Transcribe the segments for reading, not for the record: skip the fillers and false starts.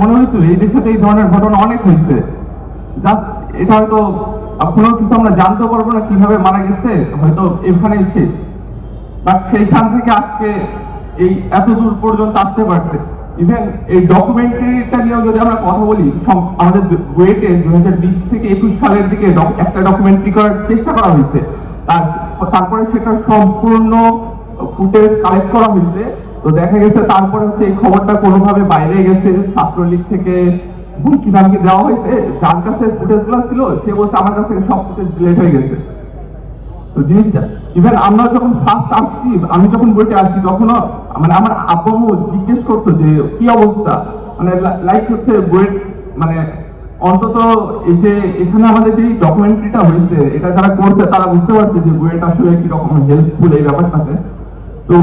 মনে হয়েছিল এই দেশে এই ধরনের ঘটনা অনেক হয়েছে, জাস্ট এটা হয়তো কোনো কিছু আমরা জানতে পারবো না কিভাবে মারা গেছে, হয়তো এখানেই শেষ। বাট সেইখান থেকে আজকে এই এত দূর পর্যন্ত আসতে পারছে। ইভেন এই ডকুমেন্টারিটা নিয়েও যদি আমরা কথা বলি, আমাদের বুয়েটে 2020 থেকে 21 সালের দিকে একটা ডকুমেন্টারি করার চেষ্টা করা হয়েছে, তারপরে সেটা সম্পূর্ণ ফুটেজ কালেক্ট করা হয়েছে। তো দেখা গেছে তারপরে হচ্ছে এই খবরটা কোনোভাবে বাইরে গেছে, ছাত্রলীগ থেকে হুমকি ধামকি দেওয়া হয়েছে, যার কাছে ফুটেজ গুলো ছিল সে বলছে আমার কাছ থেকে সব ফুটেজ ডিলিট হয়ে গেছে। তো জিনিসটা ইভেন আমরা যখন ফার্স্ট আসছি, আমি যখন বইতে আসছি তখনও মানে আমার আব্বু জিজ্ঞেস করতো যে কি অবস্থা, মানে লাইক হচ্ছে বইয়ের মানে অন্তত এই যে এখানে আমাদের যে ডকুমেন্টারিটা হয়েছে এটা যারা করছে তারা বুঝতে পারছে যে বইয়েটা আসলে কি রকম হেল্পফুল এই ব্যাপারটাতে। তো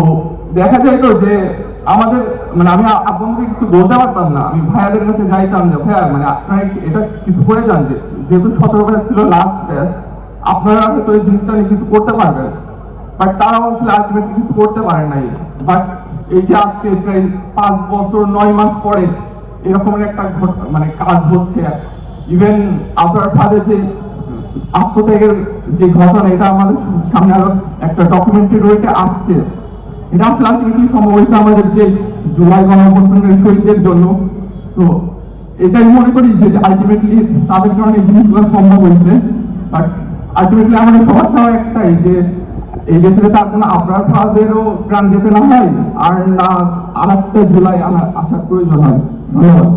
দেখা যায় তো যে আমাদের মানে আমি আব্বুকে কিছু বলতে পারতাম না, আমি ভাইয়াদের কাছে যাইতাম যে ভাইয়া মানে আপনারা এটা কিছু করে যান, যে যেহেতু 17 ব্যাচ ছিল লাস্ট ব্যাচ, আপনারা হয়তো এই জিনিসটা নিয়ে কিছু করতে পারবেন, বাট তারাও আসলে আলটিমেটলি কিছু করতে পারে নাই। বাট এই যে আজকে প্রায় 5 বছর 9 মাস পরে এরকম একটা মানে কাজ হচ্ছে, ইভেন আপনার ফাদের যে আত্মত্যাগের যে ঘটনা এটা আমাদের সামনে আরো একটা ডকুমেন্টারি রয়েছে আসছে, এটা আসলে আলটিমেটলি সম্ভব হয়েছে আমাদের যে জুলাই গণঅভ্যুত্থানের শহীদদের জন্য। তো এটাই মনে করি যে আলটিমেটলি তাদের কারণে এই জিনিসগুলো সম্ভব হয়েছে। বাট আলটিমেটলি আমাদের সবার চাওয়া একটাই যে এই দেশে তার কোনো আপনার ফাদেরও প্রাণ যেতে না হয়, আর না আর একটা জুলাই আসার প্রয়োজন হয়। ধন্যবাদ।